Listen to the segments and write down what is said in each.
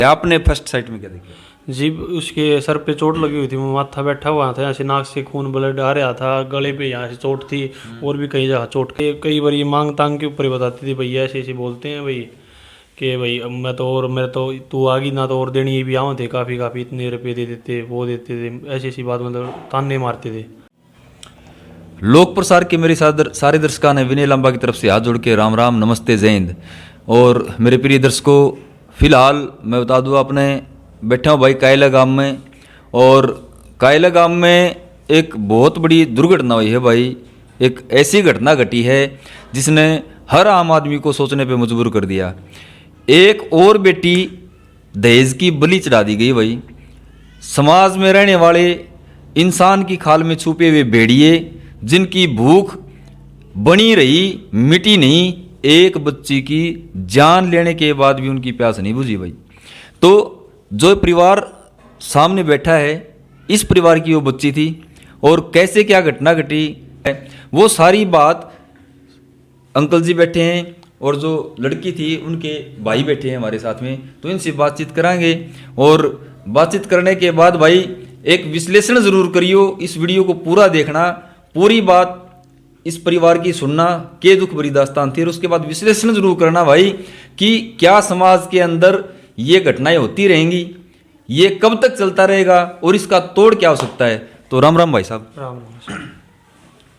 आपने first sight में क्या देखा? जी उसके सर पे चोट लगी हुई थी, वो माथा बैठा हुआ था, यहाँ से नाक से खून ब्लड आ रहा था, गले पे यहाँ से चोट थी और भी कई जगह चोट। कई बार ये मांग तांग के ऊपर ही बताती थी, भैया ऐसे ऐसे बोलते हैं भाई कि भाई अब मैं तो और मेरे तो तू आ गई ना तो और देनी, ये भी आऊँ थे काफ़ी इतने रुपये दे देते वो देते थे, ऐसी ऐसी बात मतलब ताने मारते थे। लोक प्रसार के मेरे सारे दर्शकों ने विनय लांबा की तरफ से हाथ जोड़ के राम राम नमस्ते जय हिंद। और मेरे प्रिय दर्शकों, फिलहाल मैं बता दूँ आपने बैठा हूँ भाई कायला गांव में, और कायला गांव में एक बहुत बड़ी दुर्घटना हुई है भाई। एक ऐसी घटना घटी है जिसने हर आम आदमी को सोचने पे मजबूर कर दिया। एक और बेटी दहेज की बलि चढ़ा दी गई भाई। समाज में रहने वाले इंसान की खाल में छुपे हुए भेड़िए जिनकी भूख बनी रही मिटी नहीं, एक बच्ची की जान लेने के बाद भी उनकी प्यास नहीं बुझी भाई। तो जो परिवार सामने बैठा है, इस परिवार की वो बच्ची थी, और कैसे क्या घटना घटी है वो सारी बात अंकल जी बैठे हैं और जो लड़की थी उनके भाई बैठे हैं हमारे साथ में, तो इनसे बातचीत करांगे। और बातचीत करने के बाद भाई एक विश्लेषण जरूर करियो, इस वीडियो को पूरा देखना, पूरी बात इस परिवार की सुनना, के दुख भरी दास्तान थी, और उसके बाद विश्लेषण जरूर करना भाई कि क्या समाज के अंदर ये घटनाएं होती रहेंगी, ये कब तक चलता रहेगा और इसका तोड़ क्या हो सकता है। तो राम राम भाई साहब। राम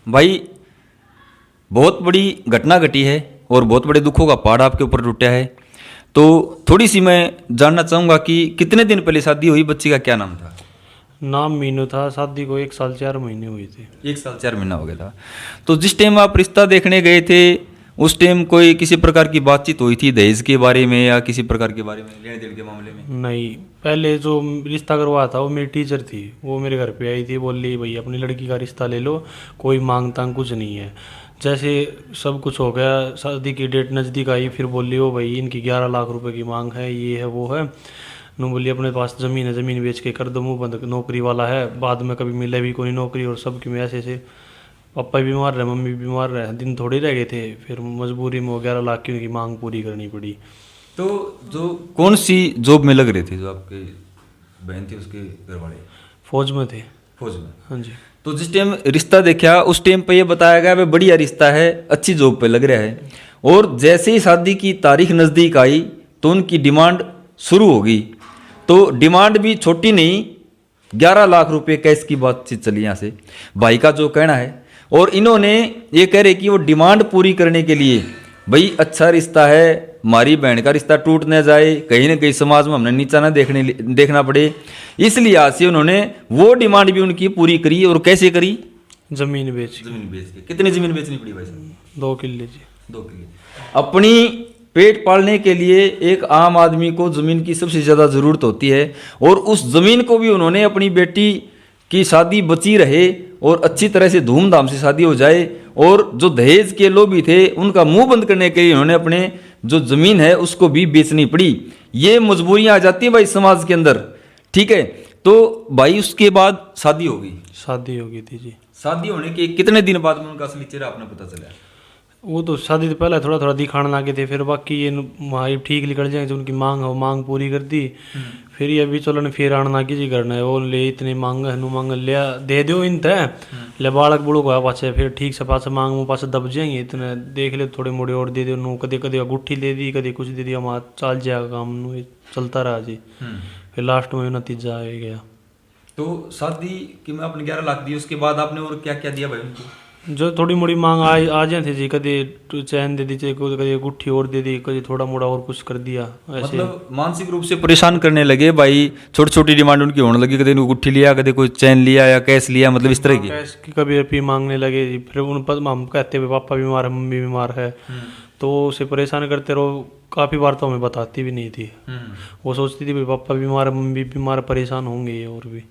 भाई बहुत बड़ी घटना घटी है और बहुत बड़े दुखों का पहाड़ आपके ऊपर टूटा है। तो थोड़ी सी मैं जानना चाहूँगा कि कितने दिन पहले शादी हुई, बच्ची का क्या नाम था? नाम मीनू था, शादी को 1 साल 4 महीने हुए थे। 1 साल 4 महीना हो गया था। तो जिस टाइम आप रिश्ता देखने गए थे उस टाइम कोई किसी प्रकार की बातचीत हुई थी दहेज के बारे में या किसी प्रकार के बारे में, लेने देने के मामले में? नहीं, पहले जो रिश्ता करवाया था वो मेरी टीचर थी, वो मेरे घर पे आई थी, बोली भाई अपनी लड़की का रिश्ता ले लो, कोई मांग तांग कुछ नहीं है। जैसे सब कुछ हो गया, शादी की डेट नज़दीक आई, फिर बोली ओ भाई इनकी 11 लाख रुपए की मांग है, ये है वो है। नू बोली अपने पास ज़मीन है, ज़मीन बेच के कर दो, मुँह बंद, नौकरी वाला है, बाद में कभी मिले भी कोई नौकरी, और सब की में ऐसे ऐसे पापा भी बीमार रहे, मम्मी भी बीमार रहे, दिन थोड़े रह गए थे, फिर मजबूरी में 11 लाख की उनकी मांग पूरी करनी पड़ी। तो जो कौन सी जॉब में लग रहे थे जो आपके बहन थी उसके घर वाले? फौज में थे। फौज में? हाँ जी। तो जिस टाइम रिश्ता देखा उस टाइम पे ये बताया गया वह बढ़िया रिश्ता है, अच्छी जॉब पे लग रहा है, और जैसे ही शादी की तारीख नज़दीक आई तो उनकी डिमांड शुरू हो गई। तो डिमांड भी छोटी नहीं, 11 लाख रुपए कैश की बातचीत चली यहाँ से, भाई का जो कहना है। और इन्होंने ये कह रहे कि वो डिमांड पूरी करने के लिए भाई अच्छा रिश्ता है, हमारी बहन का रिश्ता टूट न जाए, कहीं ना कहीं समाज में हमने नीचा ना देखना पड़े, इसलिए आज से उन्होंने वो डिमांड भी उनकी पूरी करी। और कैसे करी? ज़मीन बेच के। कितनी ज़मीन बेचनी पड़ी भाई साहब? 2 किले जी। 2 किले। अपनी पेट पालने के लिए एक आम आदमी को ज़मीन की सबसे ज़्यादा ज़रूरत होती है, और उस ज़मीन को भी उन्होंने अपनी बेटी की शादी बची रहे और अच्छी तरह से धूमधाम से शादी हो जाए, और जो दहेज के लोभी थे उनका मुंह बंद करने के लिए उन्होंने अपने जो ज़मीन है उसको भी बेचनी पड़ी। ये मजबूरियां आ जाती हैं भाई समाज के अंदर, ठीक है। तो भाई उसके बाद शादी हो गई? शादी हो गई थी जी। शादी होने के कितने दिन बाद में उनका असली चेहरा आपने पता चला? वो तो शादी से पहले थोड़ा थोड़ा दिखाने लगे थे, फिर बाकी ये भाई ठीक निकल जाएंगे, जो उनकी मांग हो मांग पूरी कर दी। फिर ये अभी चलो फिर आना ना जी करना है, वो ले इतने मांग हनु मांग लिया दे दो इन थे ले बालक बुड़ो को पाछे, फिर ठीक से पास मांग मुँह पास दब जाएंगे, इतने देख ले थोड़े मोड़े और दे दो नू, कदे कदे गुट्ठी दे दी, कदे कुछ दे दिया, हमारा चल जाएगा काम नू, ये चलता रहा जी। फिर लास्ट में नतीजा आ गया। तो शादी की में आपने 11 लाख दी, उसके बाद आपने और क्या क्या दिया भाई उनको? जो थोड़ी मोड़ी मांग आ जाती जी, कभी चैन दे दी, कभी गुट्ठी और दे दी, कभी थोड़ा मोड़ा और कुछ कर दिया, ऐसे मतलब मानसिक रूप से परेशान करने लगे भाई। छोटी छोटी डिमांड उनकी होने लगी, कभी गुट्ठी लिया, कभी कोई चैन लिया या कैश लिया, मतलब इस तरह की कैश की कभी रुपये मांगने लगे जी। फिर उन पर हम कहते हुए पापा बीमार है, मम्मी बीमार है, तो उसे परेशान करते रहो। काफ़ी बार तो हमें बताती भी नहीं थी, वो सोचती थी भाई पापा बीमार है, मम्मी बीमार, परेशान होंगे और भी।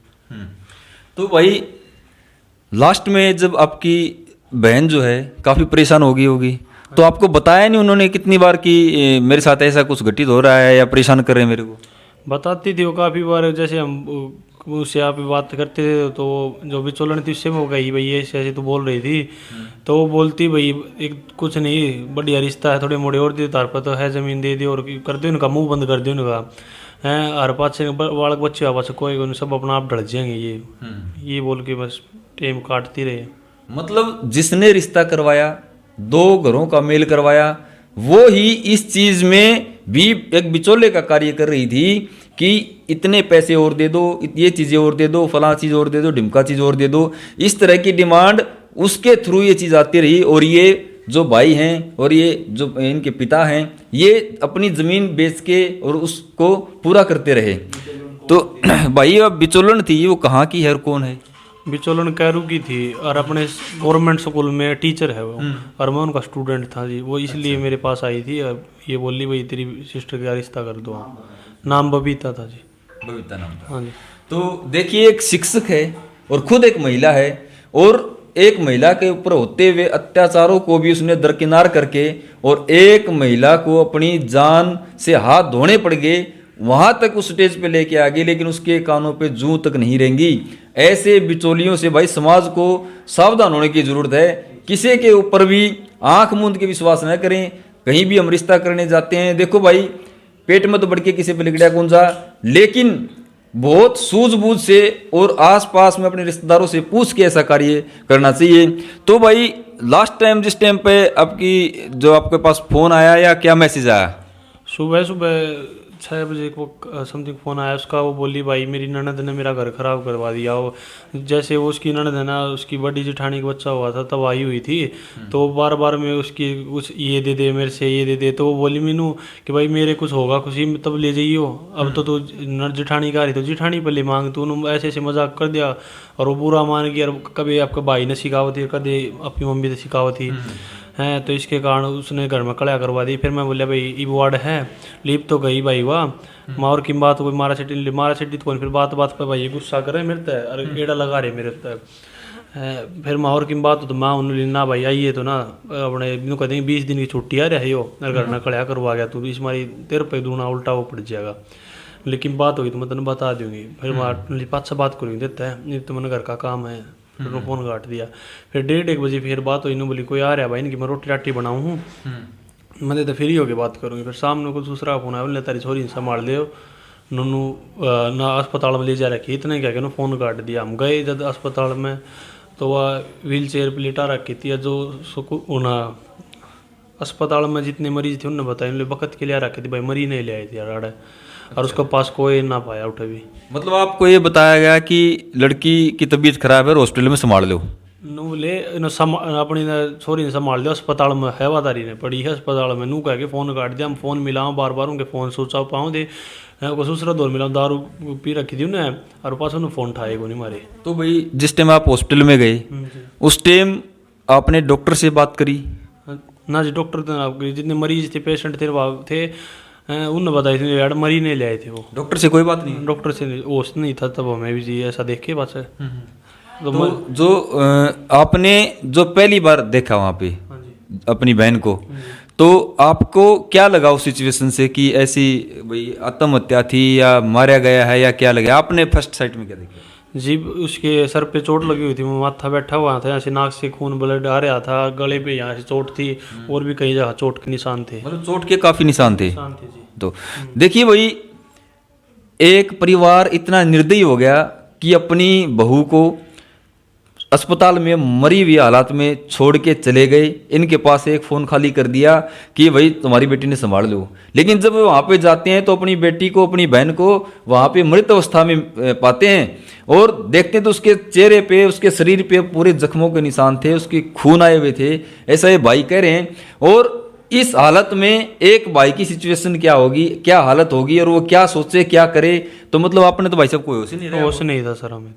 तो भाई लास्ट में जब आपकी बहन जो है काफ़ी परेशान हो गई होगी, तो आपको बताया नहीं उन्होंने कितनी बार कि मेरे साथ ऐसा कुछ घटित हो रहा है या परेशान कर रहे हैं मेरे को? बताती थी वो काफ़ी बार, जैसे हम उससे आप बात करते थे तो जो भी चलन थी उससे वो गई भाई ऐसे ऐसे तो बोल रही थी, तो वो बोलती भाई एक कुछ नहीं बढ़िया रिश्ता है, थोड़े मोड़े और दे तार पर तो है ज़मीन दे दी और कर दो इनका, मुंह बंद कर दो इनका। हैं हर पाछे बालक बच्चे आ पाछे कोई नहीं, सब अपना आप ढल जाएंगे ये बोल के बस टाइम काटती रहे। मतलब जिसने रिश्ता करवाया, दो घरों का मेल करवाया, वो ही इस चीज में भी एक बिचौले का कार्य कर रही थी कि इतने पैसे और दे दो, ये चीजें और दे दो, फला चीज और दे दो, ढिमका चीज और दे दो, इस तरह की डिमांड उसके थ्रू ये चीज आती रही। और ये जो भाई हैं और ये जो इनके पिता हैं, ये अपनी जमीन बेच के और उसको पूरा करते रहे। तो भाई अब बिचौलन थी, वो कहाँ की है और कौन है? बिचौलन कैरू की थी और अपने गवर्नमेंट स्कूल में टीचर है वो, और मैं उनका स्टूडेंट था जी। वो इसलिए मेरे पास आई थी और ये बोली भाई तेरी सिस्टर का रिश्ता कर दो। नाम बबीता था जी। बबीता नाम था। हाँ जी। तो देखिए एक शिक्षक है और खुद एक महिला है, और एक महिला के ऊपर होते हुए अत्याचारों को भी उसने दरकिनार करके और एक महिला को अपनी जान से हाथ धोने पड़ गए, वहां तक उस स्टेज पे लेके आ गई, लेकिन उसके कानों पे जूं तक नहीं रेंगी। ऐसे बिचौलियों से भाई समाज को सावधान होने की जरूरत है। किसी के ऊपर भी आंख मूंद के विश्वास न करें। कहीं भी हम रिश्ता करने जाते हैं, देखो भाई पेट में तो बढ़ के किसी पे लिगड़ा गुंजा, लेकिन बहुत सूझबूझ से और आसपास में अपने रिश्तेदारों से पूछ के ऐसा कार्य करना चाहिए। तो भाई लास्ट टाइम जिस टाइम पे आपकी जो आपके पास फोन आया या क्या मैसेज आया? सुबह 6 बजे को समथिंग फ़ोन आया उसका। वो बोली भाई मेरी ननद ने मेरा घर ख़राब करवा दिया। वो जैसे वो उसकी ननद है ना, उसकी बड़ी जेठानी का बच्चा हुआ था तब आई हुई थी, तो बार बार मैं उसकी कुछ ये दे दे मेरे से, ये दे दे। तो वो बोली मीनू कि भाई मेरे कुछ होगा खुशी में तब ले जाइयो, अब तो तू जेठानी का रही तो जेठानी पर ले मांग। तू ऐसे ऐसे मजाक कर दिया और वो बुरा मान गया। कभी आपके भाई ने सिखावती, कभी अपनी मम्मी ने सिखावती हैं, तो इसके कारण उसने घर में कड़ा करवा दी। फिर मैं बोलिया भाई ई वार्ड है, लीप तो गई भाई वाह माँ और की बात कोई मारा सिटी तो फिर बात बात पर भाई गुस्सा करे मेरे तय और एड़ा लगा रहे मेरे तय। फिर माँ और की बात तो माँ उन्होंने ना भाई आइए तो ना अपने इनू कहते हैं 20 दिन की छुट्टी आ रही हो घर में कड़ा करवा गया तू, इस मारी तेरे पे दूना उल्टा वो पड़ जाएगा। लेकिन बात होगी तो मैं तेन बता दूंगी। फिर मार पाँच से बात करूँगी देता है नहीं तो मैंने घर का काम है। फिर फोन काट दिया। फिर 1:30 बजे फिर बात हुई, बोली कोई आ रहा है भाई इनकी मैं रोटी राटी बनाऊँ हूँ, मैंने तो फ्री होके बात करूँगी। फिर सामने को दूसरा फोन आया, बोले तारी छोरी संभाल दे नूनू ना अस्पताल में ले जा रखी। इतने क्या कि फोन काट दिया। हम गए जब अस्पताल में तो वह व्हील चेयर पर लेटा रखी थी। जो ना अस्पताल में जितने मरीज थे उन्होंने बताया वक्त के लिए रखी थी भाई, मरी नहीं ले आई थी यार। और उसके पास कोई ना पाया उठे भी। मतलब आपको ये बताया गया कि लड़की की तबीयत खराब है और हॉस्पिटल में संभाल लो? ले अपनी छोरी ने संभाल लिया, अस्पताल में है वादारी ने पड़ी है अस्पताल में। नू कह के फ़ोन काट दिया। हम फ़ोन मिलाऊँ बार बार उनके फ़ोन सोच पाऊँ दे को दूसरा दौर मिलाऊँ, दारू पी रखी थी उन्हें और पास उन्हें फ़ोन उठाए को नहीं मारे। तो भाई जिस टाइम आप हॉस्पिटल में गए उस टाइम आपने डॉक्टर से बात करी? ना जी डॉक्टर तो जितने मरीज थे पेशेंट थे उन्होंने बताई थी यार मरी नहीं ले आए थे वो। डॉक्टर से कोई बात नहीं? डॉक्टर से होश नहीं था तब हमें भी जी ऐसा देख के बस। तो जो आपने जो पहली बार देखा वहाँ पे अपनी बहन को, तो आपको क्या लगा उस सिचुएशन से कि ऐसी भाई आत्महत्या थी या मारा गया है या क्या लगा? आपने फर्स्ट साइट में क्या देखा? जी उसके सर पे चोट लगी हुई थी, वो माथा बैठा हुआ था, यहाँ से नाक से खून ब्लड आ रहा था, गले पे यहाँ से चोट थी और भी कई जगह चोट के निशान थे। मतलब चोट के काफी निशान थे जी। तो देखिए भाई एक परिवार इतना निर्दयी हो गया कि अपनी बहू को अस्पताल में मरी हुई हालात में छोड़ के चले गए। इनके पास एक फ़ोन खाली कर दिया कि भाई तुम्हारी बेटी ने संभाल लो। लेकिन जब वो वहाँ पे जाते हैं तो अपनी बेटी को, अपनी बहन को वहाँ पे मृत अवस्था में पाते हैं और देखते हैं तो उसके चेहरे पे, उसके शरीर पे पूरे जख्मों के निशान थे, उसके खून आए हुए थे, ऐसा ये भाई कह रहे हैं। और इस हालत में एक भाई की सिचुएशन क्या होगी, क्या हालत होगी और वो क्या सोचे क्या करे? तो मतलब आपने तो भाई साहब कोई होश नहीं था सर हमें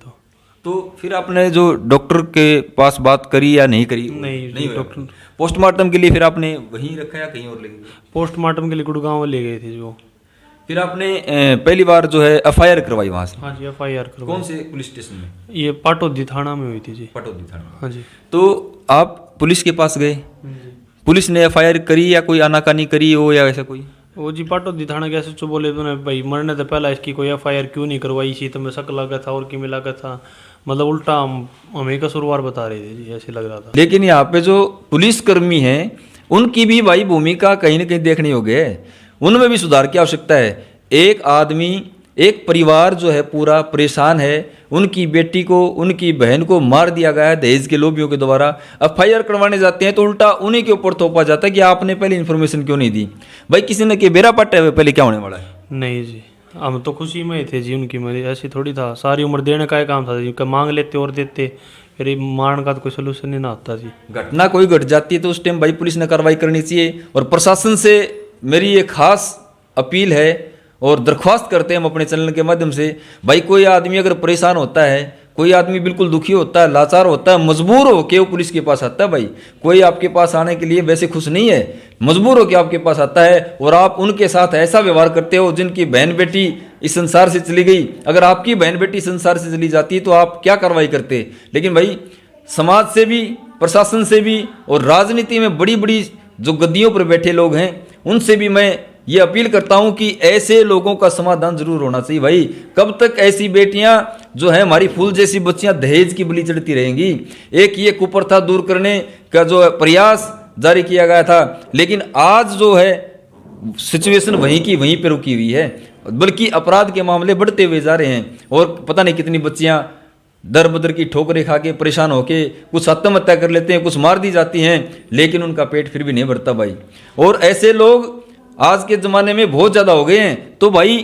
तो फिर आपने जो डॉक्टर के पास बात करी या नहीं करी? नहीं डॉक्टर पोस्टमार्टम के लिए फिर आपने वहीं रखा या कहीं और ले गए? पोस्टमार्टम के लिए गुड़गांव ले गए थे जो। फिर आपने पहली बार जो है एफआईआर करवाई वहां से? हाँ जी एफआईआर करवाई। कौन से पुलिस स्टेशन में? ये पाटौदी थाना में हुई थी जी। पाटौदी थाना। हाँ जी। तो आप पुलिस के पास गए, पुलिस ने एफआईआर करी या कोई आनाकानी करी हो या ऐसा कोई? वो जी पाटौदी थाना कैसे चो बोले तूने भाई मरने से पहला इसकी कोई एफआईआर क्यों नहीं करवाई, इसी तो में शक लगा था और की में लगा था, मतलब उल्टा हमें कसूरवार बता रहे थे जी, ऐसे लग रहा था। लेकिन यहाँ पे जो पुलिसकर्मी हैं उनकी भी भाई भूमिका कहीं ना कहीं देखनी होगी, उनमें भी सुधार की आवश्यकता है। एक आदमी, एक परिवार जो है पूरा परेशान है, उनकी बेटी को, उनकी बहन को मार दिया गया है दहेज के लोभियों के द्वारा। एफआईआर करवाने जाते हैं तो उल्टा उन्हीं के ऊपर थोपा जाता है कि आपने पहले इन्फॉर्मेशन क्यों नहीं दी। भाई किसी ने के बेरा पट्टा है पहले क्या होने वाला है? नहीं जी, हम तो खुशी में ही थे जी, उनकी मर्जी ऐसी थोड़ी था, सारी उम्र देने का ही काम था जी, मांग लेते और देते, फिर ये मारने का तो कोई सोल्यूशन ही ना आता जी। घटना कोई घट जाती है तो उस टाइम भाई पुलिस ने कार्रवाई करनी चाहिए। और प्रशासन से मेरी एक खास अपील है और दरख्वास्त करते हैं हम अपने चैनल के माध्यम से, भाई कोई आदमी अगर परेशान होता है, कोई आदमी बिल्कुल दुखी होता है, लाचार होता है, मजबूर हो के वो पुलिस के पास आता है। भाई कोई आपके पास आने के लिए वैसे खुश नहीं है, मजबूर हो के आपके पास आता है और आप उनके साथ ऐसा व्यवहार करते हो जिनकी बहन बेटी इस संसार से चली गई। अगर आपकी बहन बेटी संसार से चली जाती तो आप क्या कार्रवाई करते? लेकिन भाई समाज से भी, प्रशासन से भी और राजनीति में बड़ी बड़ी जो गद्दियों पर बैठे लोग हैं उनसे भी मैं ये अपील करता हूं कि ऐसे लोगों का समाधान जरूर होना चाहिए। भाई कब तक ऐसी बेटियां जो है हमारी फूल जैसी बच्चियां दहेज की बलि चढ़ती रहेंगी? एक ये कुप्रथा दूर करने का जो प्रयास जारी किया गया था, लेकिन आज जो है सिचुएशन वहीं की वहीं पर रुकी हुई है, बल्कि अपराध के मामले बढ़ते हुए जा रहे हैं और पता नहीं कितनी बच्चियां दर बदर की ठोकरें खा के परेशान होके कुछ आत्महत्या कर लेते हैं, कुछ मार दी जाती हैं, लेकिन उनका पेट फिर भी नहीं भरता भाई। और ऐसे लोग आज के जमाने में बहुत ज्यादा हो गए हैं। तो भाई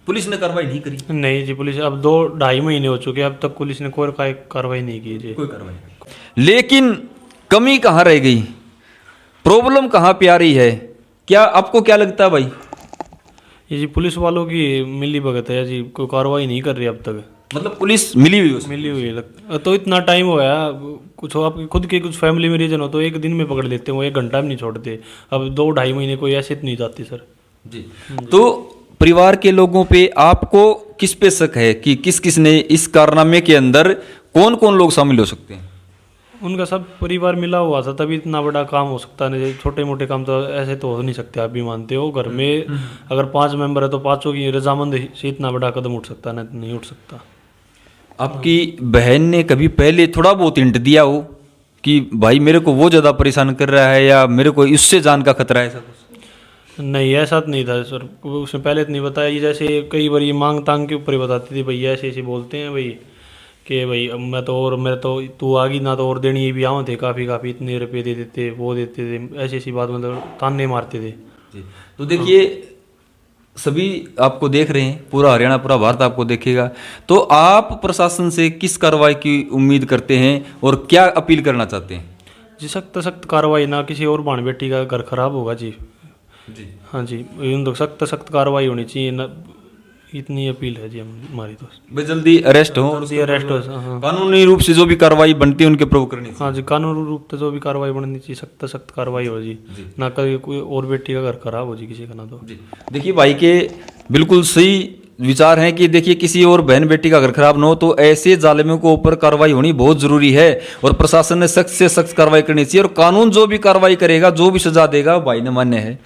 पुलिस ने कार्रवाई नहीं करी? नहीं जी, पुलिस अब 2-2.5 महीने हो चुके हैं, अब तक पुलिस ने कोई कार्रवाई नहीं की जी, कोई कार्रवाई। लेकिन कमी कहाँ रह गई, प्रॉब्लम कहाँ पे आ रही है? क्या आपको क्या लगता है भाई? ये जी पुलिस वालों की मिली भगत है जी, कोई कार्रवाई नहीं कर रही अब तक। मतलब पुलिस मिली हुई उसमें? मिली हुई है तो इतना टाइम हो गया, कुछ हो आपकी खुद के कुछ फैमिली में रीजन हो तो एक दिन में पकड़ लेते हैं, वो 1 घंटा भी नहीं छोड़ते। अब 2-2.5 महीने कोई ऐसे तो नहीं जाती सर जी। तो परिवार के लोगों पे आपको किस पे शक है कि किस किस ने इस कारनामे के अंदर कौन कौन लोग शामिल हो सकते हैं? उनका सब परिवार मिला हुआ था तभी इतना बड़ा काम हो सकता है, छोटे मोटे काम तो ऐसे तो हो नहीं सकते, आप भी मानते हो। घर में अगर 5 मेंबर है तो 5 की रजामंद से इतना बड़ा कदम उठ सकता है, नहीं उठ सकता। आपकी बहन ने कभी पहले थोड़ा बहुत हिंट दिया हो कि भाई मेरे को वो ज़्यादा परेशान कर रहा है या मेरे को इससे जान का खतरा है? ऐसा कुछ नहीं, ऐसा तो नहीं था सर, उसने पहले तो नहीं बताया। ये जैसे कई बार ये मांग तांग के ऊपर ही बताती थी, भैया ऐसे ऐसे बोलते हैं भाई कि भाई अब मैं तो और मेरा तो तू आ गई ना तो और देनी, ये भी आवे थे काफ़ी इतने रुपये दे देते, वो देते थे, ऐसी ऐसी बात, मतलब ताने मारते थे जी। तो देखिए सभी आपको देख रहे हैं, पूरा हरियाणा, पूरा भारत आपको देखेगा, तो आप प्रशासन से किस कार्रवाई की उम्मीद करते हैं और क्या अपील करना चाहते हैं? जी सख्त कार्रवाई, ना किसी और बहन बेटी का घर खराब होगा जी। हाँ जी, इन सख्त कार्रवाई होनी चाहिए ना, इतनी अपील है जी हमारी तो। भाई जल्दी अरेस्ट हो, जल्दी अरेस्ट हो, हाँ कानूनी रूप से जो भी कार्रवाई बनती है उनके प्रभु करनी चाहिए। हाँ जी, कानूनी रूप से जो भी कार्रवाई बननी चाहिए, सख्त कार्रवाई हो जी, ना कभी कोई और बेटी का घर खराब हो जी किसी का ना तो जी। देखिए भाई के बिल्कुल सही विचार हैं कि देखिए किसी और बहन बेटी का घर खराब न हो, तो ऐसे जालिमों को ऊपर कार्रवाई होनी बहुत जरूरी है और प्रशासन ने सख्त से सख्त कार्रवाई करनी चाहिए और कानून जो भी कार्रवाई करेगा, जो भी सजा देगा भाई ने मान्य है।